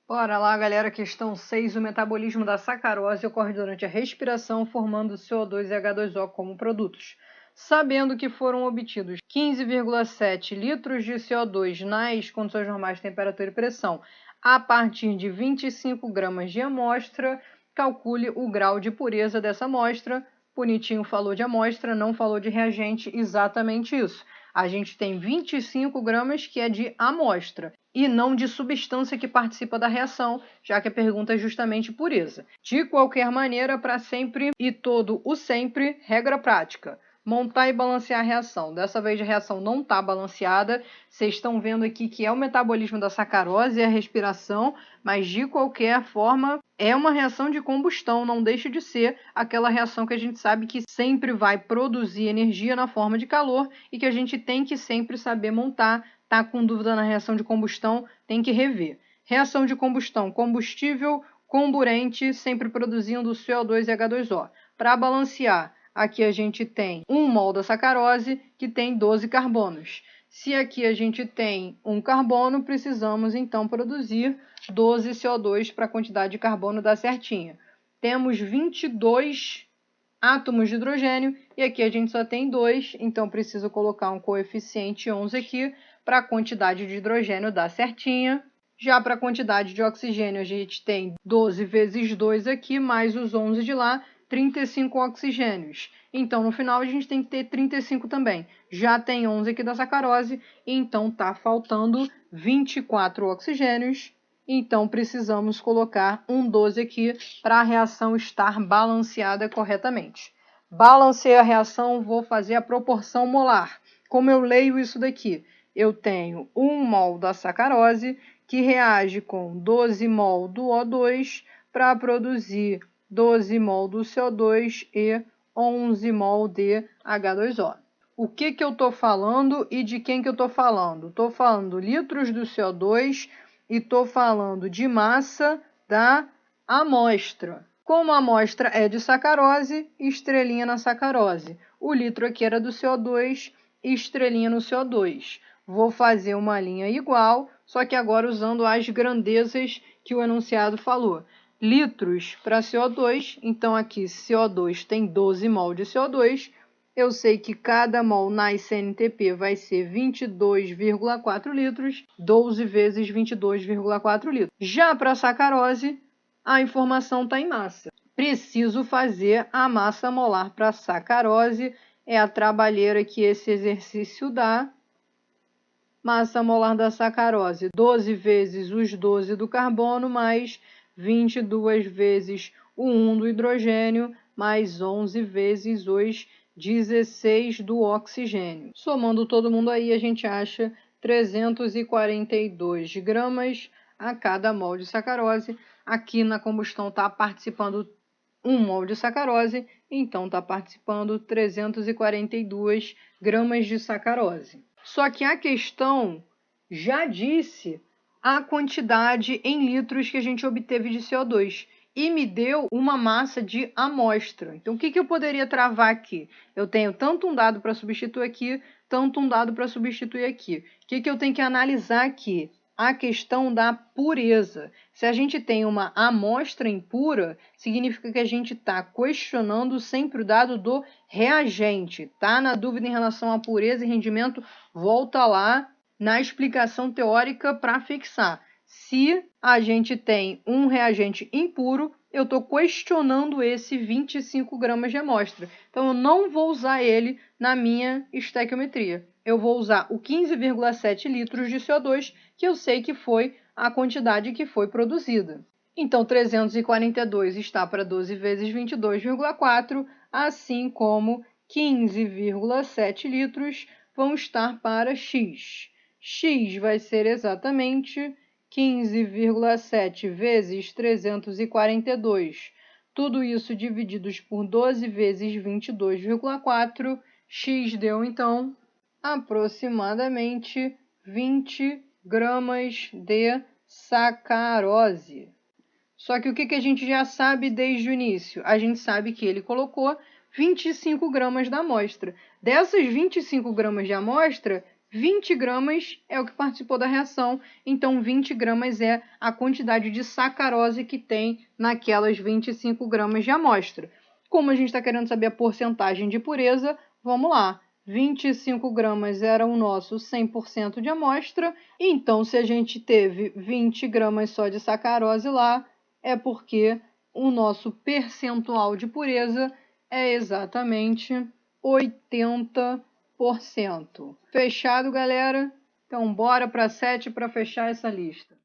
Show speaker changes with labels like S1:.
S1: Bora lá, galera. Questão 6. O metabolismo da sacarose ocorre durante a respiração, formando CO2 e H2O como produtos. Sabendo que foram obtidos 15,7 litros de CO2 nas condições normais de temperatura e pressão a partir de 25 gramas de amostra, calcule o grau de pureza dessa amostra. Bonitinho falou de amostra, não falou de reagente, exatamente isso. A gente tem 25 gramas que é de amostra e não de substância que participa da reação, já que a pergunta é justamente pureza. De qualquer maneira, para sempre e todo o sempre, regra prática: montar e balancear a reação. Dessa vez a reação não está balanceada. Vocês estão vendo aqui que é o metabolismo da sacarose e a respiração, mas de qualquer forma é uma reação de combustão, não deixa de ser aquela reação que a gente sabe que sempre vai produzir energia na forma de calor e que a gente tem que sempre saber montar. Tá com dúvida na reação de combustão, tem que rever. Reação de combustão: combustível comburente, sempre produzindo CO2 e H2O. Para balancear, aqui a gente tem 1 mol da sacarose, que tem 12 carbonos. Se aqui a gente tem 1 carbono, precisamos então produzir 12 CO2 para a quantidade de carbono dar certinha. Temos 22 átomos de hidrogênio e aqui a gente só tem 2, então preciso colocar um coeficiente 11 aqui para a quantidade de hidrogênio dar certinha. Já para a quantidade de oxigênio, a gente tem 12 vezes 2 aqui, mais os 11 de lá, 35 oxigênios. Então, no final, a gente tem que ter 35 também. Já tem 11 aqui da sacarose, então está faltando 24 oxigênios. Então, precisamos colocar um 12 aqui para a reação estar balanceada corretamente. Balancei a reação, vou fazer a proporção molar. Como eu leio isso daqui? Eu tenho 1 mol da sacarose, que reage com 12 mol do O2 para produzir 12 mol do CO2 e 11 mol de H2O. O que eu estou falando e de quem que eu estou falando? Estou falando litros do CO2 e estou falando de massa da amostra. Como a amostra é de sacarose, estrelinha na sacarose. O litro aqui era do CO2, estrelinha no CO2. Vou fazer uma linha igual, só que agora usando as grandezas que o enunciado falou. Litros para CO2, então aqui CO2 tem 12 mol de CO2. Eu sei que cada mol na ICNTP vai ser 22,4 litros, 12 vezes 22,4 litros. Já para a sacarose, a informação está em massa. Preciso fazer a massa molar para a sacarose, é a trabalheira que esse exercício dá. Massa molar da sacarose: 12 vezes os 12 do carbono, mais 22 vezes o 1 do hidrogênio, mais 11 vezes os 16 do oxigênio. Somando todo mundo aí, a gente acha 342 gramas a cada mol de sacarose. Aqui na combustão está participando 1 mol de sacarose, então está participando 342 gramas de sacarose. Só que a questão já disse a quantidade em litros que a gente obteve de CO2 e me deu uma massa de amostra. Então, o que eu poderia travar aqui? Eu tenho tanto um dado para substituir aqui, tanto um dado para substituir aqui. O que eu tenho que analisar aqui? A questão da pureza. Se a gente tem uma amostra impura, significa que a gente está questionando sempre o dado do reagente. Tá na dúvida em relação à pureza e rendimento? Volta lá na explicação teórica para fixar. Se a gente tem um reagente impuro, eu estou questionando esse 25 gramas de amostra. Então, eu não vou usar ele na minha estequiometria. Eu vou usar o 15,7 litros de CO2, que eu sei que foi a quantidade que foi produzida. Então, 342 está para 12 vezes 22,4, assim como 15,7 litros vão estar para X. X vai ser exatamente 15,7 vezes 342. Tudo isso divididos por 12 vezes 22,4. X deu, então, aproximadamente 20 gramas de sacarose. Só que o que a gente já sabe desde o início? A gente sabe que ele colocou 25 gramas da amostra. Dessas 25 gramas de amostra, 20 gramas é o que participou da reação, então 20 gramas é a quantidade de sacarose que tem naquelas 25 gramas de amostra. Como a gente está querendo saber a porcentagem de pureza, vamos lá. 25 gramas era o nosso 100% de amostra, então se a gente teve 20 gramas só de sacarose lá, é porque o nosso percentual de pureza é exatamente 80%. Fechado, galera? Então, bora para 7 para fechar essa lista.